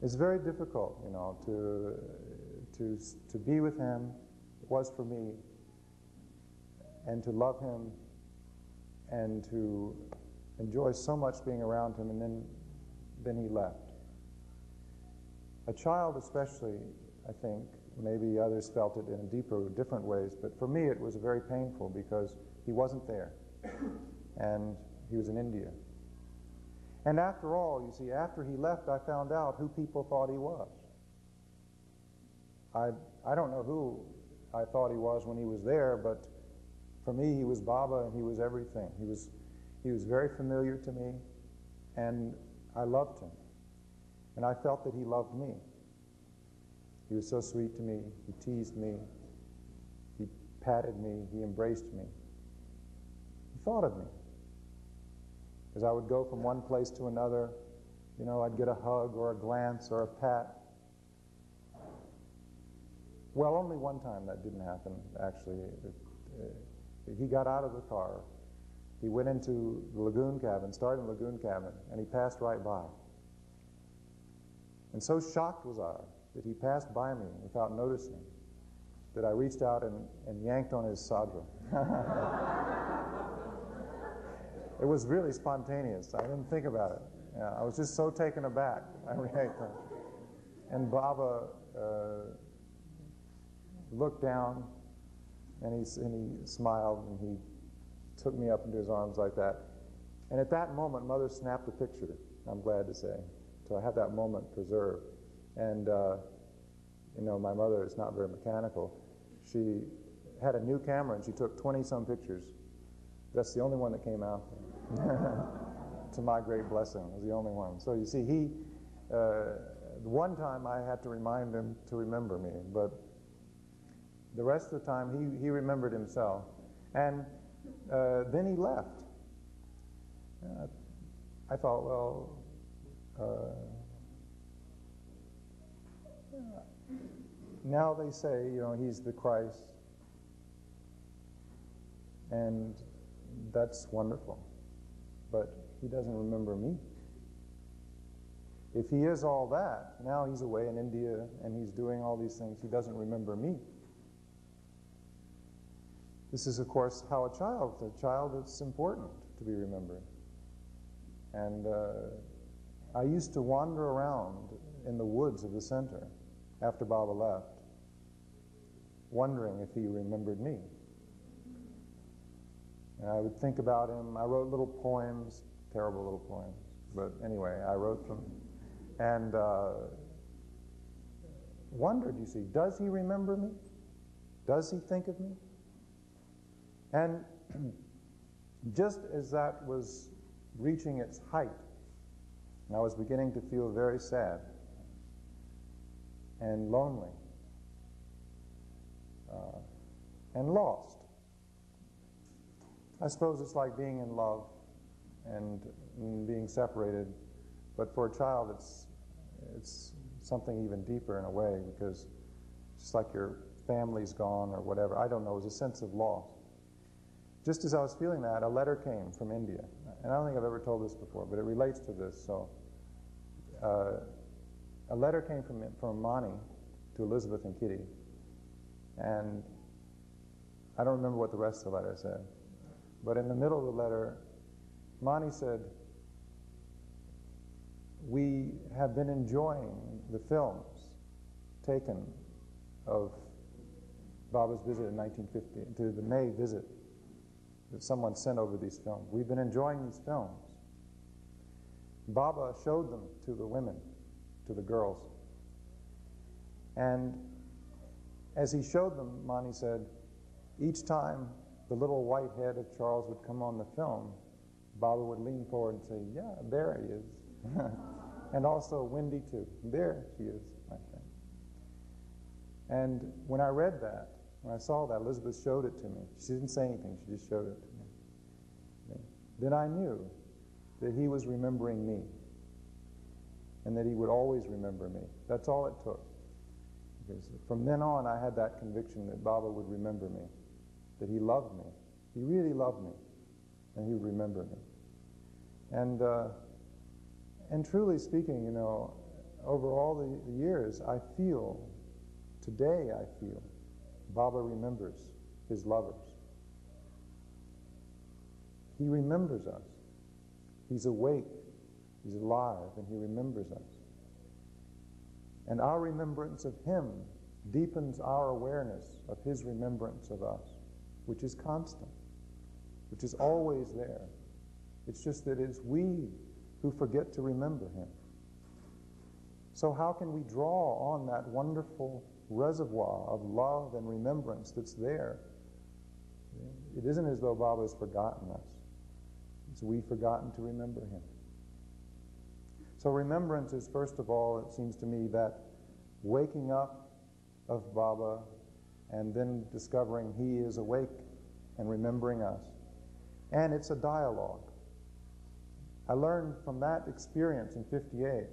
it's very difficult, you know, to be with him. It was for me, and to love him, and to enjoy so much being around him, and then he left. A child especially, I think, maybe others felt it in different ways, but for me it was very painful because he wasn't there, and he was in India. And after all, you see, after he left, I found out who people thought he was. I don't know who I thought he was when he was there, but for me, he was Baba, and he was everything. He was very familiar to me, and I loved him. And I felt that he loved me. He was so sweet to me. He teased me. He patted me. He embraced me. He thought of me. As I would go from one place to another, you know, I'd get a hug or a glance or a pat. Well, only one time that didn't happen, actually. He got out of the car. He went into the Lagoon Cabin, started in the Lagoon Cabin, and he passed right by. And so shocked was I that he passed by me without noticing that I reached out and yanked on his sadra. It was really spontaneous. I didn't think about it. Yeah, I was just so taken aback. I reacted. And Baba looked down, and he smiled, and he took me up into his arms like that. And at that moment, Mother snapped a picture, I'm glad to say. So I have that moment preserved. And, you know, my mother is not very mechanical. She had a new camera, and she took 20-some pictures. That's the only one that came out. To my great blessing, it was the only one. So you see, one time I had to remind him to remember me, but the rest of the time he remembered himself. And then he left. I thought, well, now they say, you know, he's the Christ, and that's wonderful, but he doesn't remember me. If he is all that, now he's away in India and he's doing all these things, he doesn't remember me. This is, of course, how a child, it's important to be remembered. And I used to wander around in the woods of the center after Baba left, wondering if he remembered me. And I would think about him. I wrote little poems, terrible little poems, but anyway, I wrote them. And wondered, you see, does he remember me? Does he think of me? And just as that was reaching its height, and I was beginning to feel very sad and lonely and lost. I suppose it's like being in love and being separated, but for a child it's something even deeper in a way, because it's just like your family's gone or whatever. I don't know, it was a sense of loss. Just as I was feeling that, a letter came from India. And I don't think I've ever told this before, but it relates to this. So, a letter came from Mani to Elizabeth and Kitty. And I don't remember what the rest of the letter said. But in the middle of the letter, Mani said, "We have been enjoying the films taken of Baba's visit in 1950, to the May visit that someone sent over these films. We've been enjoying these films. Baba showed them to the women, to the girls. And as he showed them, Mani said, each time the little white head of Charles would come on the film, Baba would lean forward and say, yeah, there he is." And also Wendy too. There she is, my friend. And when I read that, when I saw that, Elizabeth showed it to me. She didn't say anything, she just showed it to me. Then I knew that he was remembering me, and that he would always remember me. That's all it took. Because from then on, I had that conviction that Baba would remember me, that he loved me. He really loved me, and he would remember me. And truly speaking, you know, over all the years, I feel, today I feel, Baba remembers his lovers. He remembers us. He's awake, he's alive, and he remembers us. And our remembrance of him deepens our awareness of his remembrance of us, which is constant, which is always there. It's just that it's we who forget to remember him. So how can we draw on that wonderful reservoir of love and remembrance that's there? It isn't as though Baba has forgotten us. It's we've forgotten to remember him. So remembrance is, first of all, it seems to me, that waking up of Baba and then discovering he is awake and remembering us. And it's a dialogue. I learned from that experience in 58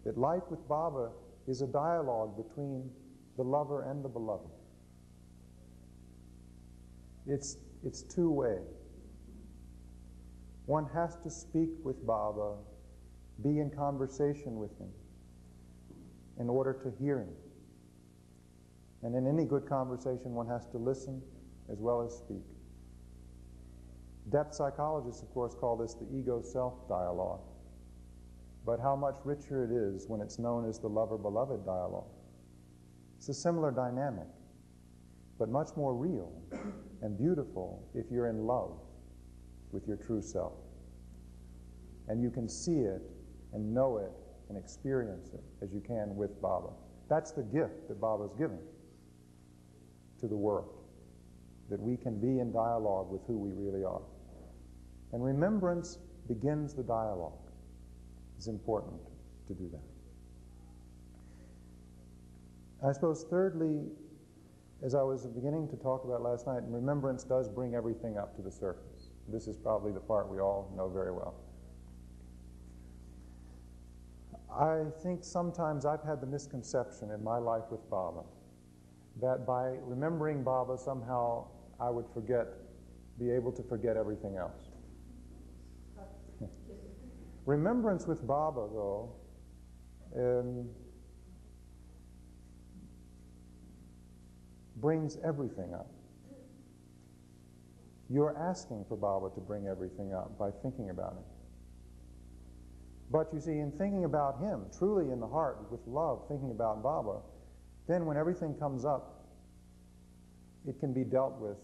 that life with Baba is a dialogue between the lover and the beloved. It's two-way. One has to speak with Baba, be in conversation with him in order to hear him. And in any good conversation, one has to listen as well as speak. Depth psychologists, of course, call this the ego-self dialogue. But how much richer it is when it's known as the lover-beloved dialogue. It's a similar dynamic, but much more real and beautiful if you're in love with your true self. And you can see it and know it and experience it as you can with Baba. That's the gift that Baba's given to the world, that we can be in dialogue with who we really are. And remembrance begins the dialogue. It's important to do that. I suppose thirdly, as I was beginning to talk about last night, remembrance does bring everything up to the surface. This is probably the part we all know very well. I think sometimes I've had the misconception in my life with Baba that by remembering Baba somehow I would be able to forget everything else. Remembrance with Baba, though, brings everything up. You're asking for Baba to bring everything up by thinking about him. But you see, in thinking about him, truly in the heart, with love, thinking about Baba, then when everything comes up, it can be dealt with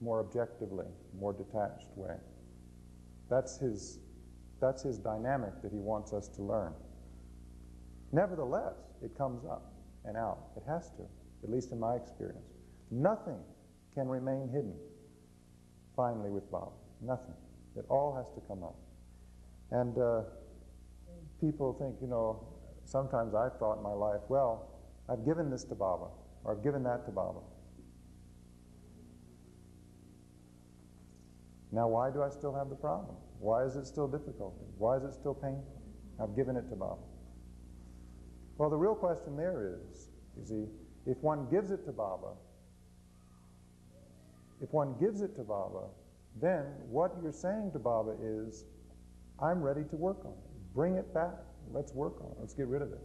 more objectively, more detached way. That's his dynamic that he wants us to learn. Nevertheless, it comes up and out. It has to, at least in my experience. Nothing can remain hidden, finally, with Baba. Nothing. It all has to come up. And people think, sometimes I've thought in my life, well, I've given this to Baba, or I've given that to Baba. Now, why do I still have the problem? Why is it still difficult? Why is it still painful? I've given it to Baba. Well, the real question there is, you see, if one gives it to Baba, then what you're saying to Baba is, I'm ready to work on it. Bring it back. Let's work on it. Let's get rid of it.